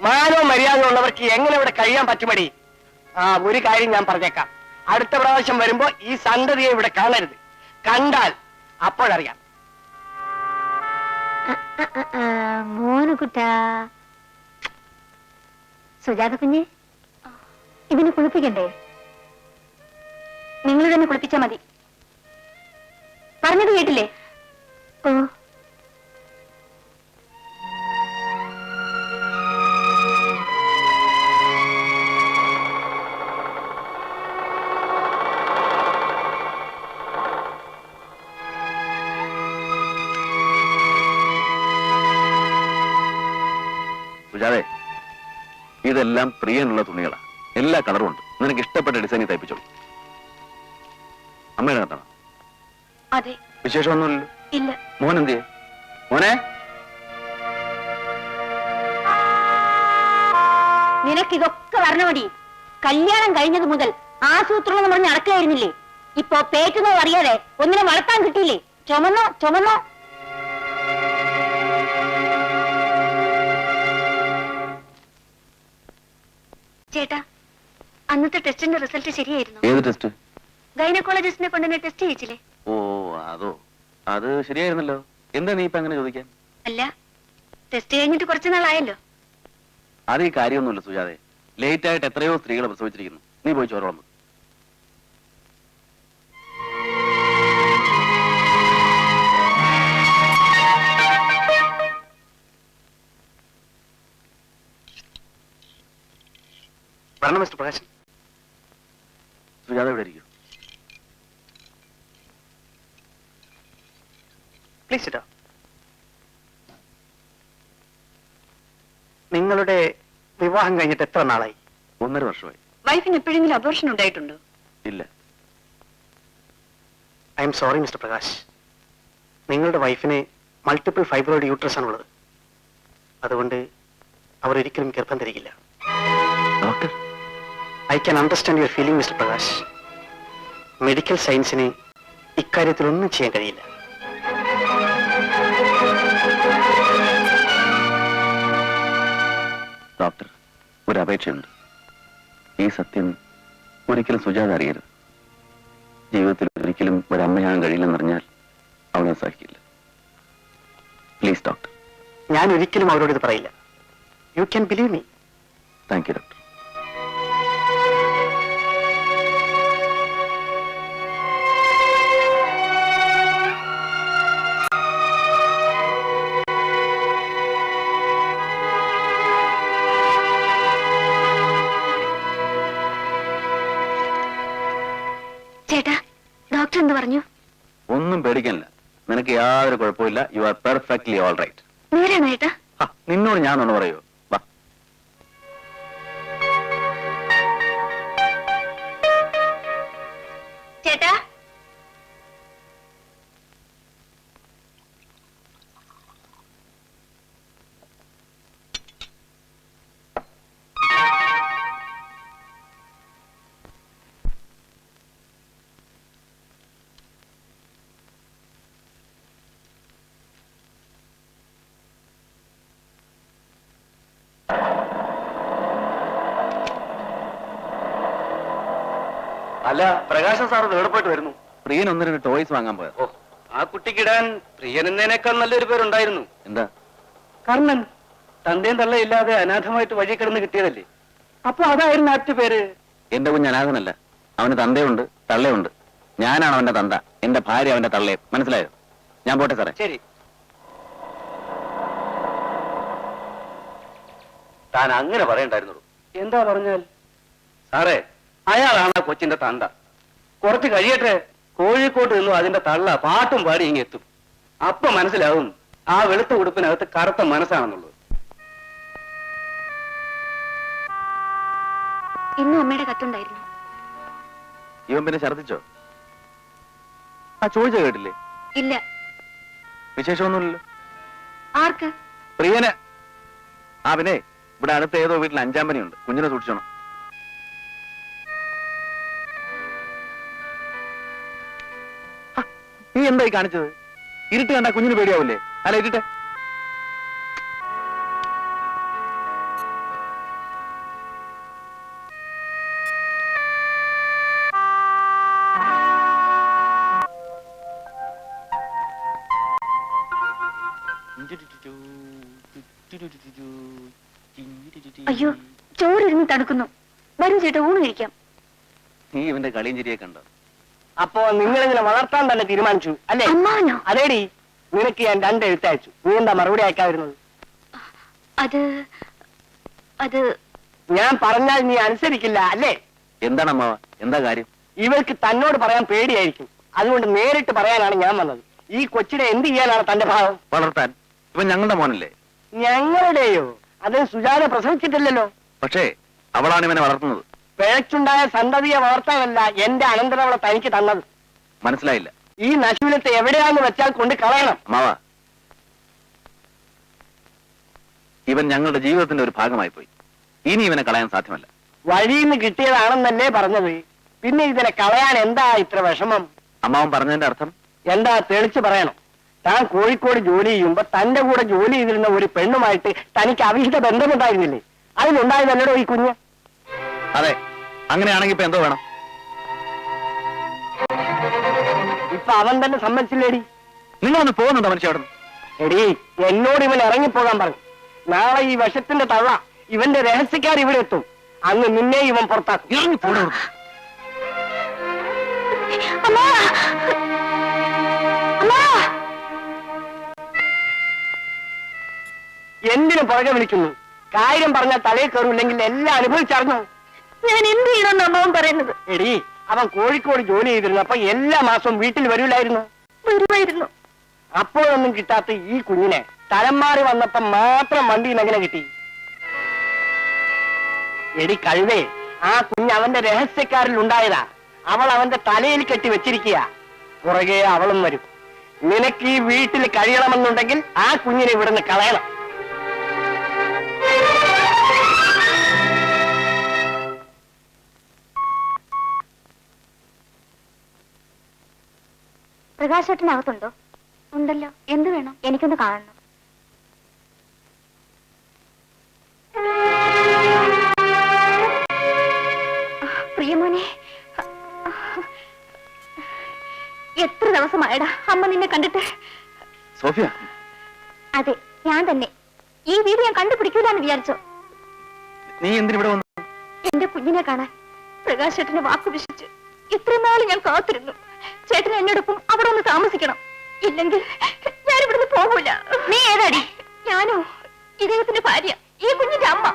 മാനോ മര്യാദ ഉള്ളവർക്ക് എങ്ങനെ ഇവിടെ കഴിയാൻ പറ്റുമടി? ഒരു കാര്യം ഞാൻ പറഞ്ഞേക്കാം, അടുത്ത പ്രാവശ്യം വരുമ്പോ ഈ സന്തതിയെ ഇവിടെ കാണരുത്. കണ്ടാൽ അപ്പോഴറിയാം. മോനുകുട്ടാ, സുജാത കുഞ്ഞ്, ഇതിന് കുളിപ്പിക്കണ്ടേ? നിങ്ങൾ തന്നെ കുളിപ്പിച്ചാ മതി. പറഞ്ഞത് കേട്ടില്ലേ? ഓ, സുജാതെ, ഇതെല്ലാം പ്രിയനുള്ള തുണികളാ. എല്ലാ കളറും ഉണ്ട്. നിനക്ക് ഇഷ്ടപ്പെട്ട ഡിസൈനിൽ തയ്പ്പിച്ചോളൂ. അമ്മയുടെ കത്തണം. അതെ. വിശേഷമൊന്നുമില്ലല്ലോ? ഇല്ല. മോൻ എന്തിയെ? മോനെ, നിനക്കിതൊക്കെ വരണമടി. കല്യാണം കഴിഞ്ഞത് മുതൽ ആസൂത്രണം പറഞ്ഞ് നടക്കുകയായിരുന്നില്ലേ? ഇപ്പൊ പേറ്റുന്നത് അറിയാതെ ഒന്നിനെ വളർത്താൻ കിട്ടിയില്ലേ? ചുമന്നോ ചുമന്നോ. ചേട്ടാ, അന്നത്തെ ടെസ്റ്റിന്റെ റിസൾട്ട് ശരിയായിരുന്നു. ഏത് ടെസ്റ്റ്? ഗൈനക്കോളജിസ്റ്റിനെ കൊണ്ടുതന്നെ ടെസ്റ്റ് ചെയ്യിച്ചില്ലേ? ഓ, അതോ, അത് ശരിയായിരുന്നല്ലോ. എന്താ നീ ഇപ്പൊ അങ്ങനെ ചോദിക്കാൻ? അല്ല, ടെസ്റ്റ് കഴിഞ്ഞിട്ട് കുറച്ചു നാളായല്ലോ. അത് ഈ കാര്യമൊന്നുമില്ല സുജാതെ. ലേറ്റ് ആയിട്ട് എത്രയോ സ്ത്രീകളെ പ്രസവിച്ചിരിക്കുന്നു. നീ പോയി ചോരോളം. വരണം മിസ്റ്റർ പ്രകാശൻ. സുജാത ഇവിടെ ഇരിക്കും. പ്ലീസ് ഇട്ടോ. നിങ്ങളുടെ വിവാഹം കഴിഞ്ഞിട്ട് എത്ര നാളായി? 1.5 വർഷമായി. വൈഫിന് എപ്പോഴെങ്കിലും അബോർഷൻ ഉണ്ടായിട്ടുണ്ടോ? ഇല്ല. I am sorry mister Prakash. നിങ്ങളുടെ വൈഫിന് മൾട്ടിപ്പിൾ ഫൈബ്രോയിഡ് യൂട്രസ് ആണുള്ളത്. അതുകൊണ്ട് അവർ ഒരിക്കലും ഗർഭം ധരിക്കില്ല. Doctor, I can understand your feeling mister Prakash. Medical സയൻസിന് ഇക്കാര്യത്തിൽ ഒന്നും ചെയ്യാൻ കഴിയില്ല. ഡോക്ടർ, ഒരു അപേക്ഷയുണ്ട്. ഈ സത്യം ഒരിക്കലും സുജാത അറിയരുത്. ജീവിതത്തിൽ ഒരിക്കലും ഒരമ്മയാകാൻ കഴിയില്ലെന്നറിഞ്ഞാൽ അവനെ സഹിക്കില്ല. Please doctor. ഞാൻ ഒരിക്കലും അവരോട് ഇത് പറയില്ല. You can believe me. Thank you doctor. ചേട്ടാ, ഡോക്ടർ എന്ത് പറഞ്ഞു? ഒന്നും പേടിക്കാനില്ല. നിനക്ക് യാതൊരു കുഴപ്പമില്ല. You are perfectly all right. നേരാണോ ചേട്ടാ? നിന്നോട് ഞാൻ ഒന്ന് പറയോ? വാ. ചേട്ടാ, അല്ല, പ്രകാശൻ സാർ എവിടെ പോയിട്ട് വരുന്നു? പ്രിയൻ 1-2 ടോയ്സ് വാങ്ങാൻ പോയത്. ഓ, ആ കുട്ടിക്കിടാൻ പ്രിയൻ എന്നതിനേക്കാൾ നല്ലൊരു പേരുണ്ടായിരുന്നു. എന്താ? കർണൻ. തന്തയും തള്ളയില്ലാതെ അനാഥമായിട്ട് വഴി കിടന്ന് കിട്ടിയതല്ലേ? അപ്പൊ അതായിരുന്നു ആറ്റു പേര്. എന്റെ കുഞ്ഞ് അനാഥനല്ല. അവന് തന്തയുണ്ട്, തള്ളയുണ്ട്. ഞാനാണ് അവന്റെ തന്ത, എന്റെ ഭാര്യ അവന്റെ തള്ളയെ. മനസ്സിലായോ? ഞാൻ പോട്ടെ സാറേ. ശരി. താൻ അങ്ങനെ പറയണ്ടായിരുന്നുള്ളൂ. എന്താ പറഞ്ഞാൽ? സാറേ, അയാളാണ് ആ കൊച്ചിന്റെ തന്ത. കുറച്ച് കഴിയട്ടെ, കോഴിക്കോട്ട് നിന്നും അതിന്റെ തള്ള പാട്ടും പാടി ഇങ്ങ് എത്തും. അപ്പൊ മനസ്സിലാവും ആ വെളുത്ത ഉടുപ്പിനകത്ത് കറുത്ത മനസ്സാണെന്നുള്ളത്. ഇന്നും അമ്മയുടെ കത്തുണ്ടായിരുന്നു. ഇവൻ പിന്നെ ഛർദിച്ചോ? ആ ചോദിച്ച കേട്ടില്ലേ? ഇല്ല. വിശേഷമൊന്നുമില്ലല്ലോ. ആർക്ക്? പ്രിയന്. ആ പിന്നെ ഇവിടെ അടുത്ത ഏതോ വീട്ടിൽ 5-ാം പനിയുണ്ട്. കുഞ്ഞിനെ സൂക്ഷിച്ചോണം. നീ എന്തായി കാണിച്ചത്? ഇരുട്ട് കണ്ടാ കുഞ്ഞിന് പേടിയാവില്ലേ? അല്ല, ഇരുട്ടെ. അയ്യോ, ചോറിരുന്ന് തണുക്കുന്നു. വരും ചേട്ടാ, ഊണ് കഴിക്കാം. നീ ഇവന്റെ കളിയും ചിരിയെ കണ്ടോ? അപ്പോ നിങ്ങൾ ഇതിനെ വളർത്താൻ തന്നെ തീരുമാനിച്ചു അല്ലേ? അമ്മാവനോ? അതേടി, നിനക്ക് ഞാൻ 2 എഴുത്തയച്ചു. നീ എന്താ മറുപടി അയക്കാതിരുന്നത്? അത് ഞാൻ പറഞ്ഞാൽ നീ അനുസരിക്കില്ല അല്ലേ? എന്താണ് അമ്മാവ, എന്താ കാര്യം? ഇവൾക്ക് തന്നോട് പറയാൻ പേടിയായിരിക്കും. അതുകൊണ്ട് നേരിട്ട് പറയാനാണ് ഞാൻ വന്നത്. ഈ കൊച്ചിനെ എന്ത് ചെയ്യാനാണ് തന്റെ ഭാവം? വളർത്താൻ. ഇവൻ ഞങ്ങളുടെ മോനല്ലേ? ഞങ്ങളുടെയോ? അതിന് സുജാത പ്രസവിച്ചിട്ടില്ലല്ലോ. പക്ഷേ അവളാണ് ഇവനെ വളർത്തുന്നത്. പിഴച്ചുണ്ടായ സന്തതിയെ വളർത്താനല്ല എന്റെ അനന്തരവളെ തനിക്ക് തന്നത്. മനസ്സിലായില്ല. ഈ നശൂലത്തെ എവിടെയാന്ന് വെച്ചാൽ കൊണ്ട് കളയണം. അമ്മാവ, ഇവൻ ഞങ്ങളുടെ ജീവിതത്തിന്റെ ഒരു ഭാഗമായി പോയി. ഇനി ഇവനെ കളയാൻ സാധ്യമല്ല. വഴിയിൽ നിന്ന് കിട്ടിയതാണെന്നല്ലേ പറഞ്ഞത്? പിന്നെ ഇതിനെ കളയാൻ എന്താ ഇത്ര വിഷമം? അമ്മാവൻ പറഞ്ഞതിന്റെ അർത്ഥം? എന്താ തെളിച്ച് പറയണം. താൻ കോഴിക്കോട് ജോലി ചെയ്യുമ്പോ തന്റെ കൂടെ ജോലി ചെയ്തിരുന്ന ഒരു പെണ്ണുമായിട്ട് തനിക്ക് അവിഹിത ബന്ധമുണ്ടായിരുന്നില്ലേ? അതിലുണ്ടായതല്ലടോ ഈ കുഞ്ഞ്? അതെ. അങ്ങനെയാണെങ്കിൽ ഇപ്പൊ എന്തോ വേണം? ഇപ്പൊ അവൻ തന്നെ സമ്മതിച്ചില്ലേടി? നിങ്ങളൊന്ന് പോകുന്നുണ്ടോ മനുഷ്യ അവിടെ? എടി, എന്നോട് ഇവൻ ഇറങ്ങിപ്പോകാൻ പറഞ്ഞു. നാളെ ഈ വിഷത്തിന്റെ തള്ള ഇവന്റെ രഹസ്യക്കാർ ഇവിടെ എത്തും. അന്ന് നിന്നെ ഇവൻ പുറത്താക്കും. ഇറങ്ങി പോടോ. എന്തിനു പുറകെ വിളിക്കുന്നു? കാര്യം പറഞ്ഞാൽ തലയിൽ കയറില്ലെങ്കിൽ എല്ലാം അനുഭവിച്ചറിഞ്ഞു. ഞാൻ എന്ത് ചെയ്യണമെന്ന് അമ്മാവൻ പറയുന്നത്? എടി, അവൻ കോഴിക്കോട് ജോലി ചെയ്തിരുന്നു. അപ്പൊ എല്ലാ മാസവും വീട്ടിൽ വരൂലായിരുന്നു? വരുമായിരുന്നു. അപ്പോഴൊന്നും കിട്ടാത്ത ഈ കുഞ്ഞിനെ തലം മാറി വന്നപ്പോ മാത്രം വണ്ടിയിൽ എങ്ങനെ കിട്ടി? എടി കഴിവേ, ആ കുഞ്ഞ് അവന്റെ രഹസ്യക്കാരിൽ ഉണ്ടായതാ. അവൾ അവന്റെ തലയിൽ കെട്ടി വെച്ചിരിക്കുക. പുറകെ അവളും വരും. നിനക്ക് ഈ വീട്ടിൽ കഴിയണമെന്നുണ്ടെങ്കിൽ ആ കുഞ്ഞിനെ ഇവിടുന്ന് കളയണം. പ്രകാശേട്ടനകത്തുണ്ടോ? ഉണ്ടല്ലോ. എന്ത് വേണം? എനിക്കൊന്ന് കാണണം. പ്രിയമോനെ, എത്ര ദിവസമായടാ അമ്മ നിന്നെ കണ്ടിട്ട്? സോഫിയ? അതെ, ഞാൻ തന്നെ. ഈ വീട് ഞാൻ കണ്ടുപിടിക്കൂലെന്ന് വിചാരിച്ചോ? നീ എന്തിനിവിടെ വന്നു? എന്റെ കുഞ്ഞിനെ കാണാൻ പ്രകാശേട്ടന്റെ വാക്കു വിശ്വസിച്ച് ഇത്രയും നാൾ ഞാൻ കാത്തിരുന്നു. ചേട്ടൻ എന്നോടൊപ്പം അവിടെ ഒന്ന് താമസിക്കണം. ഇല്ലെങ്കിൽ ഞാൻ ഇവിടുന്ന് പോകൂല. നീ ഏതാടി? ഞാനോ? ഇദ്ദേഹത്തിന്റെ ഭാര്യ, ഈ കുഞ്ഞിന്റെ അമ്മ.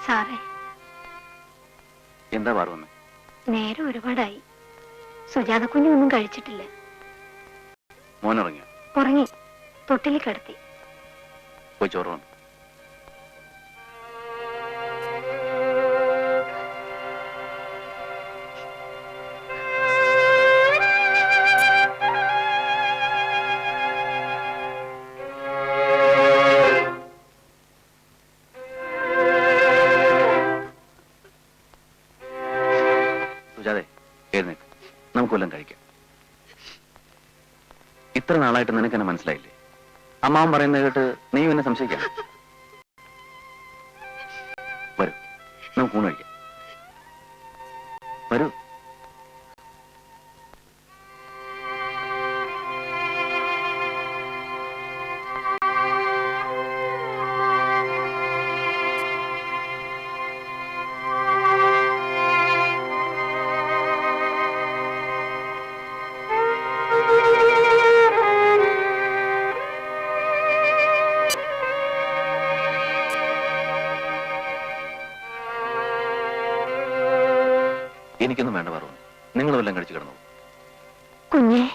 സാറേ, എന്താ പാറുവമ്മേ? നേരം ഒരുപാടായി. സുജാത കുഞ്ഞൊന്നും കഴിച്ചിട്ടില്ല. മോനുറങ്ങിയോ? ഉറങ്ങി. തൊട്ടിൽ കിടത്തി. പോയി ചോറ് വന്നു. സുജാതെ, എഴുന്നേക്ക്. നമുക്ക് വല്ലതും കഴിക്കാം. ഇത്ര നാളായിട്ട് നിനക്ക് എന്നെ മനസ്സിലായില്ലേ? അമ്മാവൻ പറയുന്നത് കേട്ട് നീ എന്നെ സംശയിക്കാം. വരൂ, നമുക്ക് ഊണ് കഴിക്കാം. വരൂ. എനിക്കൊന്നും വേണ്ട പറഞ്ഞു. നിങ്ങൾ വല്ലതും കഴിച്ചു കിടന്നു. കുഞ്ഞേ,